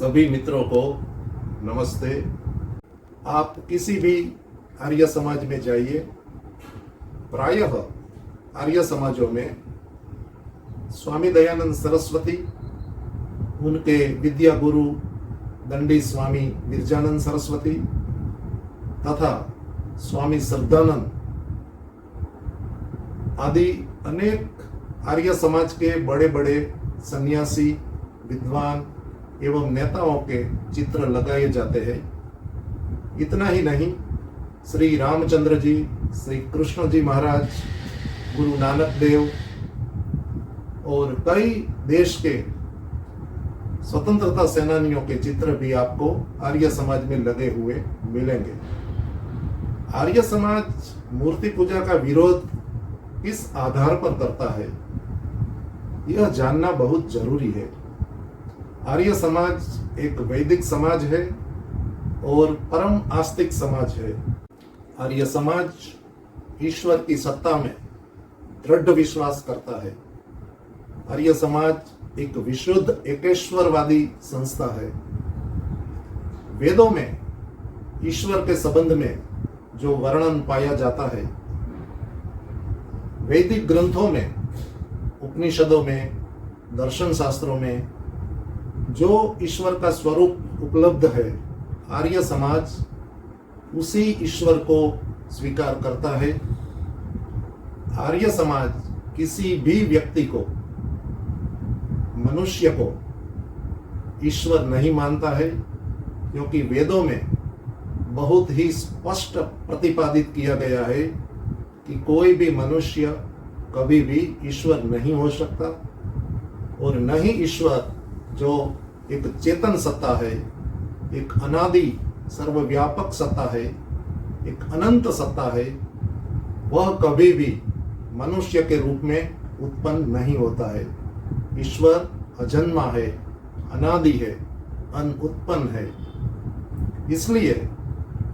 सभी मित्रों को नमस्ते। आप किसी भी आर्य समाज में जाइए, प्रायः आर्य समाजों में स्वामी दयानंद सरस्वती, उनके विद्या गुरु दंडी स्वामी विरजानंद सरस्वती तथा स्वामी श्रद्धानंद आदि अनेक आर्य समाज के बड़े बड़े सन्यासी, विद्वान एवं नेताओं के चित्र लगाए जाते हैं। इतना ही नहीं, श्री रामचंद्र जी, श्री कृष्ण जी महाराज, गुरु नानक देव और कई देश के स्वतंत्रता सेनानियों के चित्र भी आपको आर्य समाज में लगे हुए मिलेंगे। आर्य समाज मूर्ति पूजा का विरोध किस आधार पर करता है, यह जानना बहुत जरूरी है। आर्य समाज एक वैदिक समाज है और परम आस्तिक समाज है। आर्य समाज ईश्वर की सत्ता में दृढ़ विश्वास करता है। आर्य समाज एक विशुद्ध एकेश्वरवादी संस्था है। वेदों में ईश्वर के संबंध में जो वर्णन पाया जाता है, वैदिक ग्रंथों में, उपनिषदों में, दर्शन शास्त्रों में जो ईश्वर का स्वरूप उपलब्ध है, आर्य समाज उसी ईश्वर को स्वीकार करता है। आर्य समाज किसी भी व्यक्ति को, मनुष्य को ईश्वर नहीं मानता है, क्योंकि वेदों में बहुत ही स्पष्ट प्रतिपादित किया गया है कि कोई भी मनुष्य कभी भी ईश्वर नहीं हो सकता, और न ही ईश्वर जो एक चेतन सत्ता है, एक अनादि सर्वव्यापक सत्ता है, एक अनंत सत्ता है, वह कभी भी मनुष्य के रूप में उत्पन्न नहीं होता है। ईश्वर अजन्मा है, अनादि है, अनुत्पन्न है। इसलिए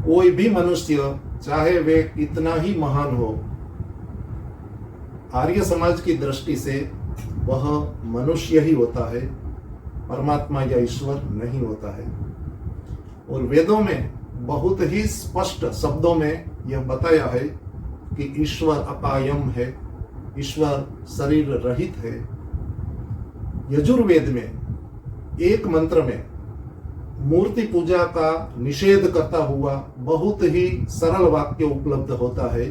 कोई भी मनुष्य, चाहे वे कितना ही महान हो, आर्य समाज की दृष्टि से वह मनुष्य ही होता है, परमात्मा या ईश्वर नहीं होता है। और वेदों में बहुत ही स्पष्ट शब्दों में यह बताया है कि ईश्वर अकायम है, ईश्वर शरीर रहित है। यजुर्वेद में एक मंत्र में मूर्ति पूजा का निषेध करता हुआ बहुत ही सरल वाक्य उपलब्ध होता है,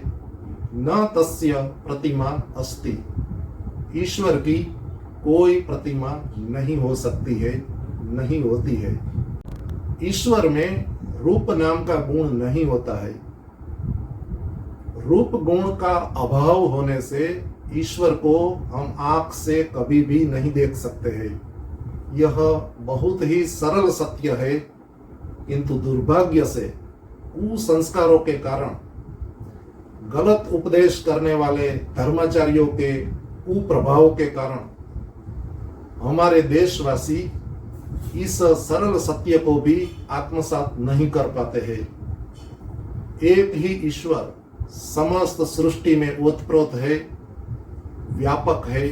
न तस्य प्रतिमा अस्ति। ईश्वर की कोई प्रतिमा नहीं हो सकती है, नहीं होती है। ईश्वर में रूप नाम का गुण नहीं होता है। रूप गुण का अभाव होने से ईश्वर को हम आंख से कभी भी नहीं देख सकते हैं। यह बहुत ही सरल सत्य है, किंतु दुर्भाग्य से कुसंस्कारों के कारण, गलत उपदेश करने वाले धर्माचार्यों के कुप्रभाव के कारण हमारे देशवासी इस सरल सत्य को भी आत्मसात नहीं कर पाते हैं। एक ही ईश्वर समस्त सृष्टि में ओतप्रोत है, व्यापक है,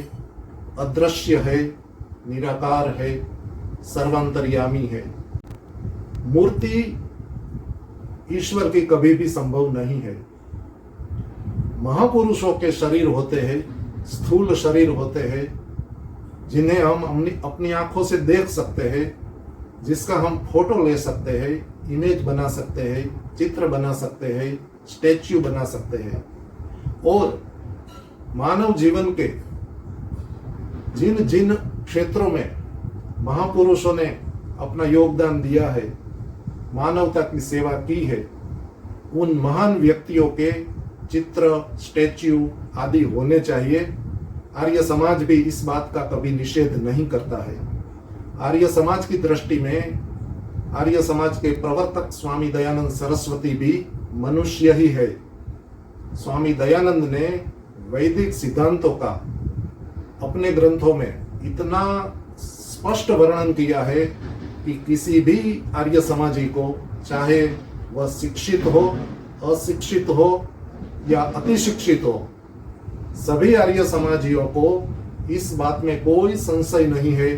अदृश्य है, निराकार है, सर्वांतर्यामी है। मूर्ति ईश्वर की कभी भी संभव नहीं है। महापुरुषों के शरीर होते हैं, स्थूल शरीर होते हैं, जिन्हें हम अपनी आंखों से देख सकते हैं, जिसका हम फोटो ले सकते हैं, इमेज बना सकते हैं, चित्र बना सकते हैं, स्टैच्यू बना सकते हैं। और मानव जीवन के जिन जिन क्षेत्रों में महापुरुषों ने अपना योगदान दिया है, मानवता की सेवा की है, उन महान व्यक्तियों के चित्र, स्टैच्यू आदि होने चाहिए। आर्य समाज भी इस बात का कभी निषेध नहीं करता है। आर्य समाज की दृष्टि में आर्य समाज के प्रवर्तक स्वामी दयानंद सरस्वती भी मनुष्य ही है। स्वामी दयानंद ने वैदिक सिद्धांतों का अपने ग्रंथों में इतना स्पष्ट वर्णन किया है कि किसी भी आर्य समाजी को, चाहे वह शिक्षित हो, अशिक्षित हो या अतिशिक्षित हो, सभी आर्य समाजियों को इस बात में कोई संशय नहीं है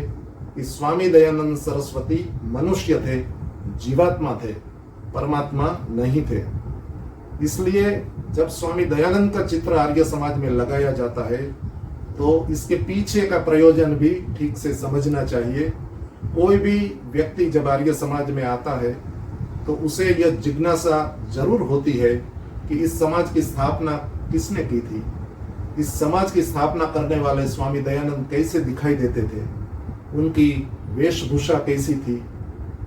कि स्वामी दयानंद सरस्वती मनुष्य थे, जीवात्मा थे, परमात्मा नहीं थे। इसलिए जब स्वामी दयानंद का चित्र आर्य समाज में लगाया जाता है तो इसके पीछे का प्रयोजन भी ठीक से समझना चाहिए। कोई भी व्यक्ति जब आर्य समाज में आता है तो उसे यह जिज्ञासा जरूर होती है कि इस समाज की स्थापना किसने की थी, इस समाज की स्थापना करने वाले स्वामी दयानंद कैसे दिखाई देते थे, उनकी वेशभूषा कैसी थी,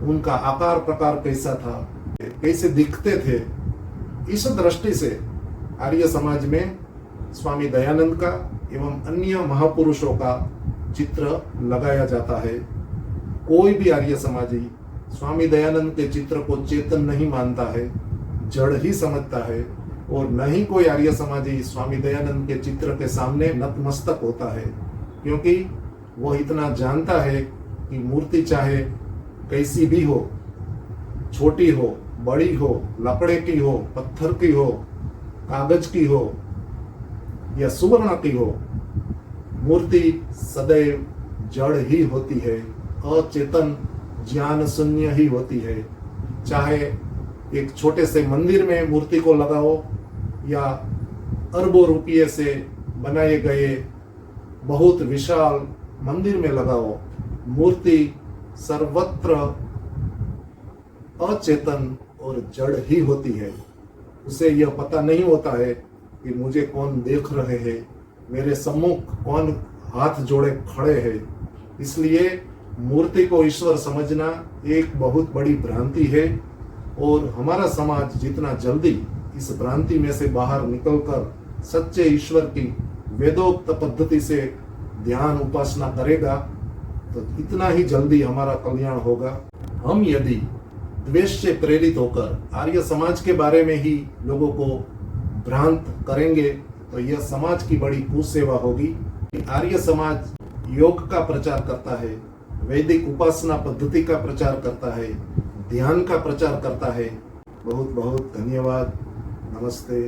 उनका आकार प्रकार कैसा था, कैसे दिखते थे। इस दृष्टि से आर्य समाज में स्वामी दयानंद का एवं अन्य महापुरुषों का चित्र लगाया जाता है। कोई भी आर्य समाजी स्वामी दयानंद के चित्र को चेतन नहीं मानता है, जड़ ही समझता है, और न ही कोई आर्य समाजी स्वामी दयानंद के चित्र के सामने नतमस्तक होता है, क्योंकि वो इतना जानता है कि मूर्ति चाहे कैसी भी हो, छोटी हो, बड़ी हो, लकड़े की हो, पत्थर की हो, कागज की हो या सुवर्ण की हो, मूर्ति सदैव जड़ ही होती है, अचेतन ज्ञान शून्य ही होती है। चाहे एक छोटे से मंदिर में मूर्ति को लगाओ या अरबों रुपये से बनाए गए बहुत विशाल मंदिर में लगाओ, मूर्ति सर्वत्र अचेतन और जड़ ही होती है। उसे यह पता नहीं होता है कि मुझे कौन देख रहे हैं, मेरे सम्मुख कौन हाथ जोड़े खड़े हैं। इसलिए मूर्ति को ईश्वर समझना एक बहुत बड़ी भ्रांति है, और हमारा समाज जितना जल्दी इस भ्रांति में से बाहर निकलकर सच्चे ईश्वर की वेदोक्त पद्धति से ध्यान उपासना करेगा तो इतना ही जल्दी हमारा कल्याण होगा। हम यदि द्वेष से प्रेरित होकर आर्य समाज के बारे में ही लोगों को भ्रांत करेंगे तो यह समाज की बड़ी कुसेवा होगी। आर्य समाज योग का प्रचार करता है, वैदिक उपासना पद्धति का प्रचार करता है, ध्यान का प्रचार करता है। बहुत बहुत धन्यवाद। नमस्ते।